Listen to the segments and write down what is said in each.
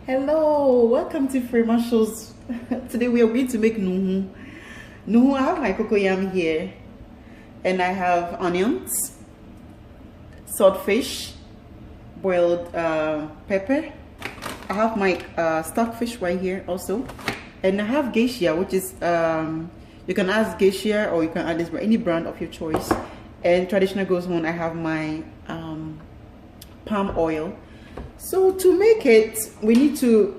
Hello, welcome to Frema Shows. Today we are going to make nuhu. Nuhu, I have my cocoyam here, and I have onions, saltfish, boiled pepper. I have my stockfish right here also, and I have geisha, which is you can add geisha or you can add this any brand of your choice. And traditional goes on. I have my palm oil. So to make it, we need to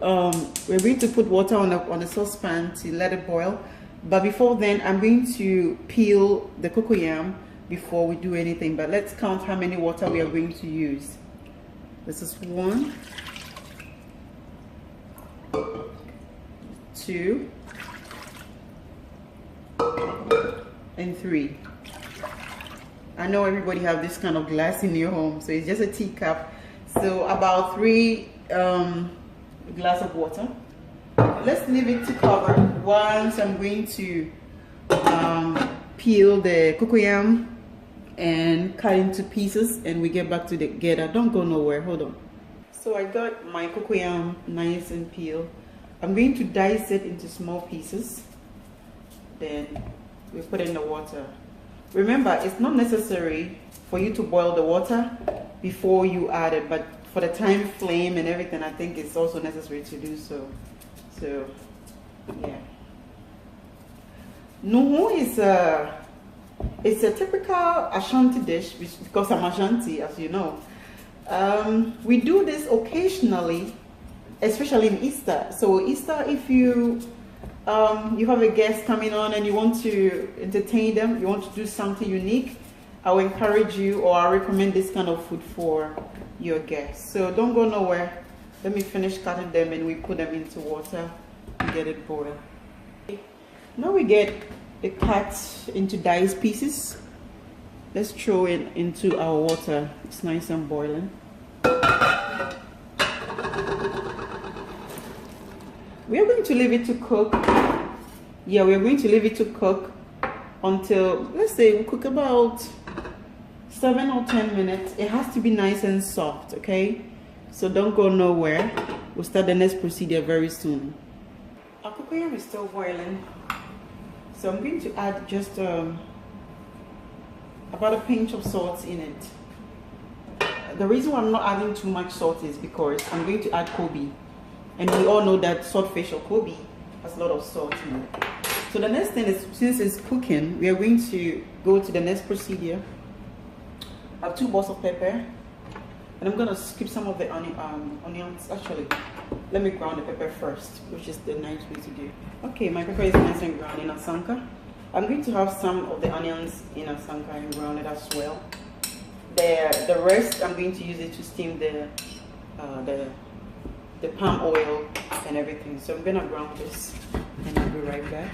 we're going to put water on the saucepan to let it boil. But before then, I'm going to peel the cocoyam before we do anything. But let's count how many water we are going to use. This is 1, 2, and 3. I know everybody have this kind of glass in your home, so it's just a teacup. So about 3 glass of water. Let's leave it to cover. Once I'm going to peel the cocoyam and cut into pieces, and we get back together. Don't go nowhere. Hold on. So I got my cocoyam nice and peeled. I'm going to dice it into small pieces. Then we put in the water. Remember, it's not necessary for you to boil the water before you add it, but for the time flame and everything, I think it's also necessary to do so. So, yeah. Nuhu is it's a typical Ashanti dish because I'm Ashanti, as you know. We do this occasionally, especially in Easter. So Easter, if you have a guest coming on and you want to entertain them, you want to do something unique, I will encourage you, or I recommend this kind of food for your guests. So don't go nowhere. Let me finish cutting them and we put them into water and get it boiled. Now we get the cut into diced pieces. Let's throw it into our water. It's nice and boiling. We are going to leave it to cook. Yeah, we are going to leave it to cook until, let's say, we cook about 7 or 10 minutes. It has to be nice and soft, okay? So don't go nowhere. We'll start the next procedure very soon. Our cocoyam is still boiling. So I'm going to add just about a pinch of salt in it. The reason why I'm not adding too much salt is because I'm going to add Kobe. And we all know that saltfish or Kobe has a lot of salt in it. So the next thing is, since it's cooking, we are going to go to the next procedure. I have 2 balls of pepper, and I'm gonna skip some of the onions. Actually, let me ground the pepper first, which is the nice way to do. Okay, my pepper is nice and ground in a sanka. I'm going to have some of the onions in a sanka and ground it as well. The rest, I'm going to use it to steam the palm oil and everything. So I'm gonna ground this, and I'll be right back.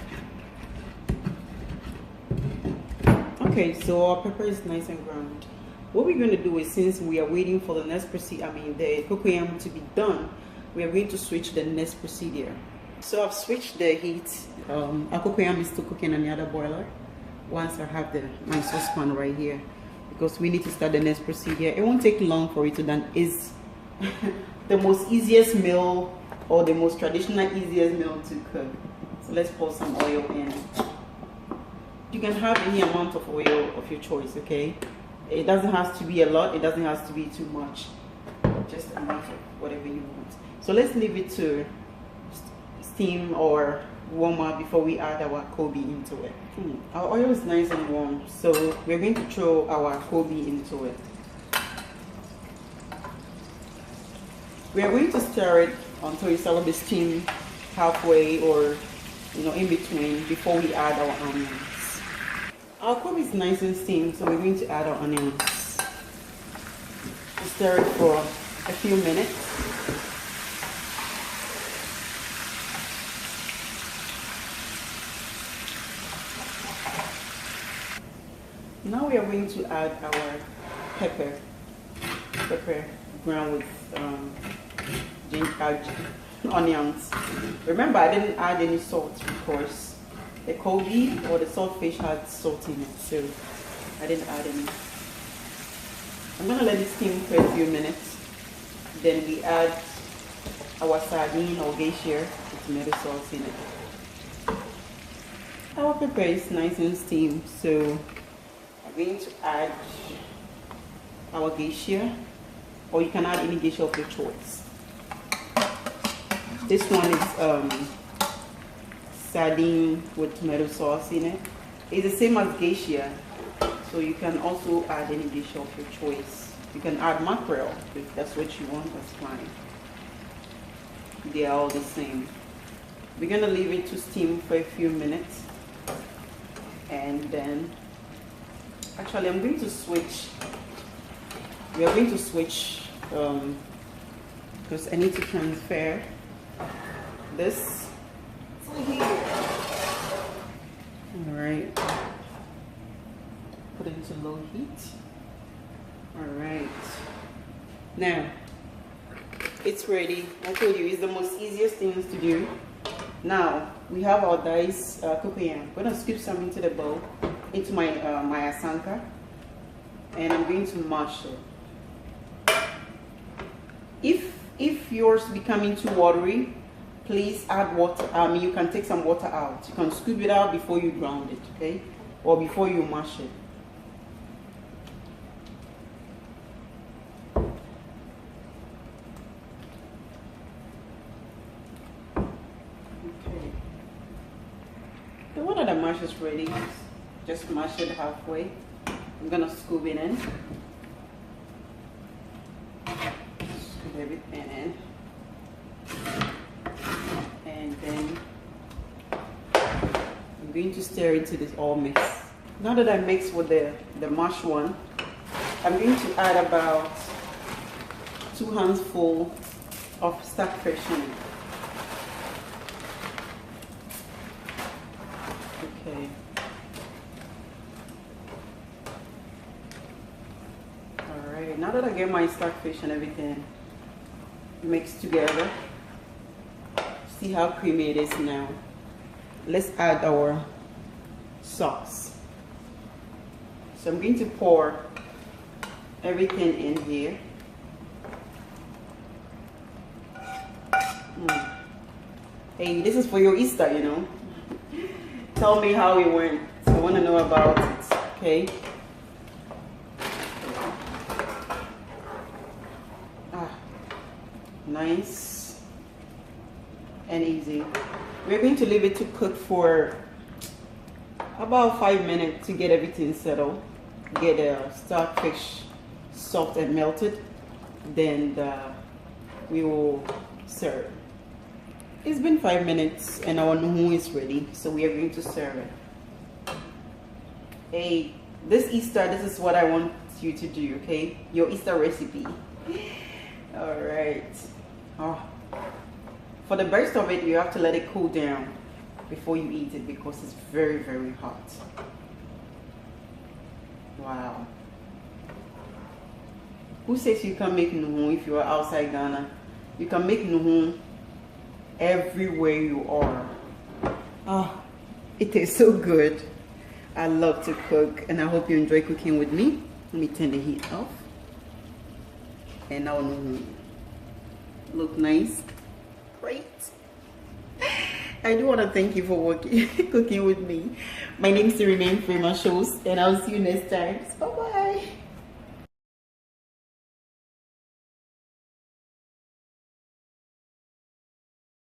Okay, so our pepper is nice and ground. What we're going to do is, since we are waiting for the next procedure, the cocoyam to be done, we are going to switch the next procedure. So I've switched the heat. Our cocoyam is still cooking on the other boiler. Once I have my saucepan right here, because we need to start the next procedure. It won't take long for it to done. It's the most easiest meal, or the most traditional easiest meal to cook. So let's pour some oil in. You can have any amount of oil of your choice, okay? It doesn't have to be a lot, it doesn't have to be too much. Just enough of whatever you want. So let's leave it to steam or warm up before we add our Kobe into it. Our oil is nice and warm, so we're going to throw our Kobe into it. We are going to stir it until it's a little bit steam halfway, or in between, before we add our onions. Our Kobe is nice and steamed, so we're going to add our onions. Stir it for a few minutes. Now we are going to add our pepper ground with onions. Remember, I didn't add any salt because the Kobe or the saltfish had salt in it, so I didn't add any. I'm gonna let it steam for a few minutes. Then we add our sardine or geisha with tomato sauce in it. Our pepper is nice and steamed, so I'm going to add our geisha, or you can add any geisha of your choice. This one is sardine with tomato sauce in it. It's the same as geisha, so you can also add any geisha of your choice. You can add mackerel if that's what you want, that's fine. They are all the same. We're gonna leave it to steam for a few minutes, and then actually I'm going to switch. We are going to switch because I need to transfer this to here. All right, put it into low heat. All right, now it's ready. I told you it's the most easiest things to do. Now we have our diced cocoyam. I'm gonna scoop some into the bowl, into my my asanka, and I'm going to mash it. If yours becoming too watery, please add water. You can take some water out. You can scoop it out before you ground it, okay, or before you mash it. Okay. The water that mash is ready. Just mash it halfway. I'm gonna scoop it in. Everything in, and then I'm going to stir into this all mix. Now that I mix with the mash one, I'm going to add about 2 handfuls of stockfish in it. Okay. All right. Now that I get my stockfish and everything mixed together, see how creamy it is now. Let's add our sauce. So I'm going to pour everything in here. Hey, this is for your Easter, you know. Tell me how it went. I want to know about it, okay? Nice and easy. We're going to leave it to cook for about 5 minutes to get everything settled, get the stockfish soft and melted. Then we will serve. It's been 5 minutes and our nuhu is ready, so we are going to serve it. Hey, this Easter, this is what I want you to do, okay? Your Easter recipe. All right. Oh. For the best of it, you have to let it cool down before you eat it because it's very, very hot. Wow. Who says you can make nuhu if you are outside Ghana? You can make nuhu everywhere you are. Oh, it tastes so good. I love to cook and I hope you enjoy cooking with me. Let me turn the heat off. And now nuhu. Look nice. Great. I do want to thank you for cooking with me. My name is Remain Frema Shows, and I'll see you next time. Bye bye.